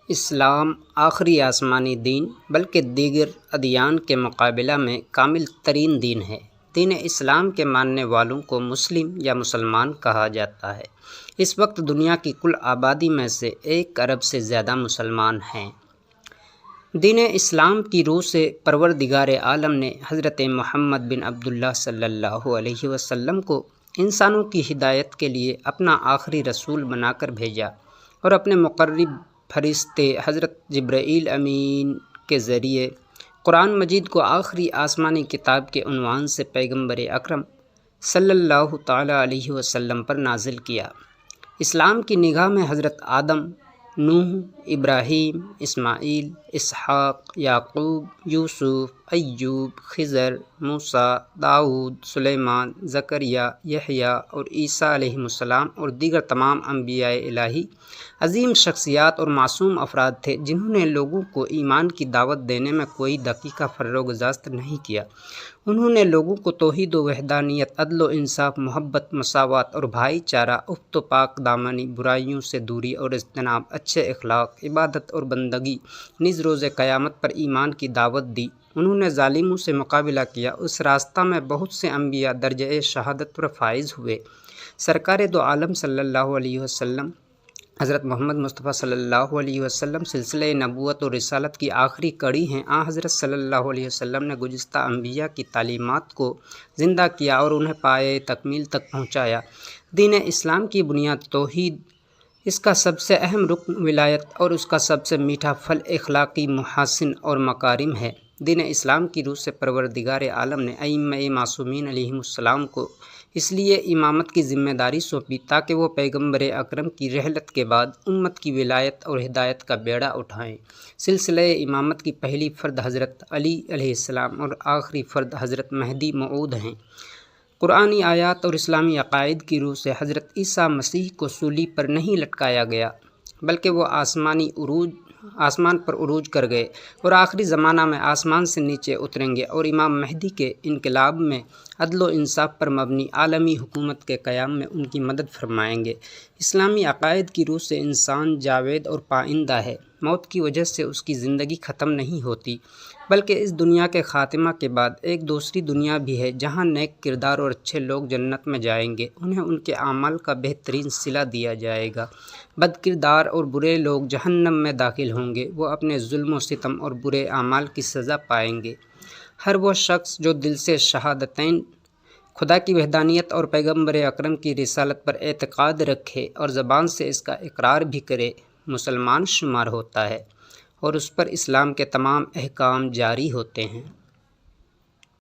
اسلام آخری آسمانی دین بلکہ دیگر ادیان کے مقابلہ میں کامل ترین دین ہے۔ دین اسلام کے ماننے والوں کو مسلم یا مسلمان کہا جاتا ہے۔ اس وقت دنیا کی کل آبادی میں سے 1 ارب سے زیادہ مسلمان ہیں۔ دین اسلام کی روح سے پروردگار عالم نے حضرت محمد بن عبداللہ صلی اللہ علیہ وسلم کو انسانوں کی ہدایت کے لیے اپنا آخری رسول بنا کر بھیجا اور اپنے مقرب فرشتے حضرت جبرائیل امین کے ذریعے قرآن مجید کو آخری آسمانی کتاب کے عنوان سے پیغمبر اکرم صلی اللہ تعالیٰ علیہ وسلم پر نازل کیا۔ اسلام کی نگاہ میں حضرت آدم، نوح، ابراہیم، اسماعیل، اسحاق، یعقوب، یوسف، ایوب، خضر، موسیٰ، داؤد، سلیمان، زکریا، یحییٰ اور عیسیٰ علیہ السلام اور دیگر تمام انبیاء الہی عظیم شخصیات اور معصوم افراد تھے جنہوں نے لوگوں کو ایمان کی دعوت دینے میں کوئی دقیقہ فروگزاشت نہیں کیا۔ انہوں نے لوگوں کو توحید و وحدانیت، عدل و انصاف، محبت، مساوات اور بھائی چارہ، افت و پاک دامنی، برائیوں سے دوری اور اجتناب، اچھے اخلاق، عبادت اور بندگی، نیز روز قیامت پر ایمان کی دعوت دی۔ انہوں نے ظالموں سے مقابلہ کیا۔ اس راستہ میں بہت سے انبیاء درجہ شہادت پر فائز ہوئے۔ سرکار دو عالم صلی اللہ علیہ وسلم حضرت محمد مصطفیٰ صلی اللہ علیہ وسلم سلسلہ نبوت اور رسالت کی آخری کڑی ہیں۔ حضرت صلی اللہ علیہ وسلم نے گزشتہ انبیاء کی تعلیمات کو زندہ کیا اور انہیں پائے تکمیل تک پہنچایا۔ دین اسلام کی بنیاد توحید، اس کا سب سے اہم رکن ولایت اور اس کا سب سے میٹھا پھل اخلاقی محاسن اور مکارم ہے۔ دین اسلام کی روح سے پروردگار عالم نے ائمہ معصومین علیہم السلام کو اس لیے امامت کی ذمہ داری سونپی تاکہ وہ پیغمبر اکرم کی رحلت کے بعد امت کی ولایت اور ہدایت کا بیڑا اٹھائیں۔ سلسلہ امامت کی پہلی فرد حضرت علی علیہ السلام اور آخری فرد حضرت مہدی موعود ہیں۔ قرآنی آیات اور اسلامی عقائد کی روح سے حضرت عیسیٰ مسیح کو صلیب پر نہیں لٹکایا گیا بلکہ وہ آسمان پر عروج کر گئے اور آخری زمانہ میں آسمان سے نیچے اتریں گے اور امام مہدی کے انقلاب میں عدل و انصاف پر مبنی عالمی حکومت کے قیام میں ان کی مدد فرمائیں گے۔ اسلامی عقائد کی روح سے انسان جاوید اور پائندہ ہے۔ موت کی وجہ سے اس کی زندگی ختم نہیں ہوتی بلکہ اس دنیا کے خاتمہ کے بعد ایک دوسری دنیا بھی ہے جہاں نیک کردار اور اچھے لوگ جنت میں جائیں گے، انہیں ان کے اعمال کا بہترین صلہ دیا جائے گا۔ بد کردار اور برے لوگ جہنم میں داخل ہوں گے، وہ اپنے ظلم و ستم اور برے اعمال کی سزا پائیں گے۔ ہر وہ شخص جو دل سے شہادتین، خدا کی وحدانیت اور پیغمبر اکرم کی رسالت پر اعتقاد رکھے اور زبان سے اس کا اقرار بھی کرے، مسلمان شمار ہوتا ہے اور اس پر اسلام کے تمام احکام جاری ہوتے ہیں۔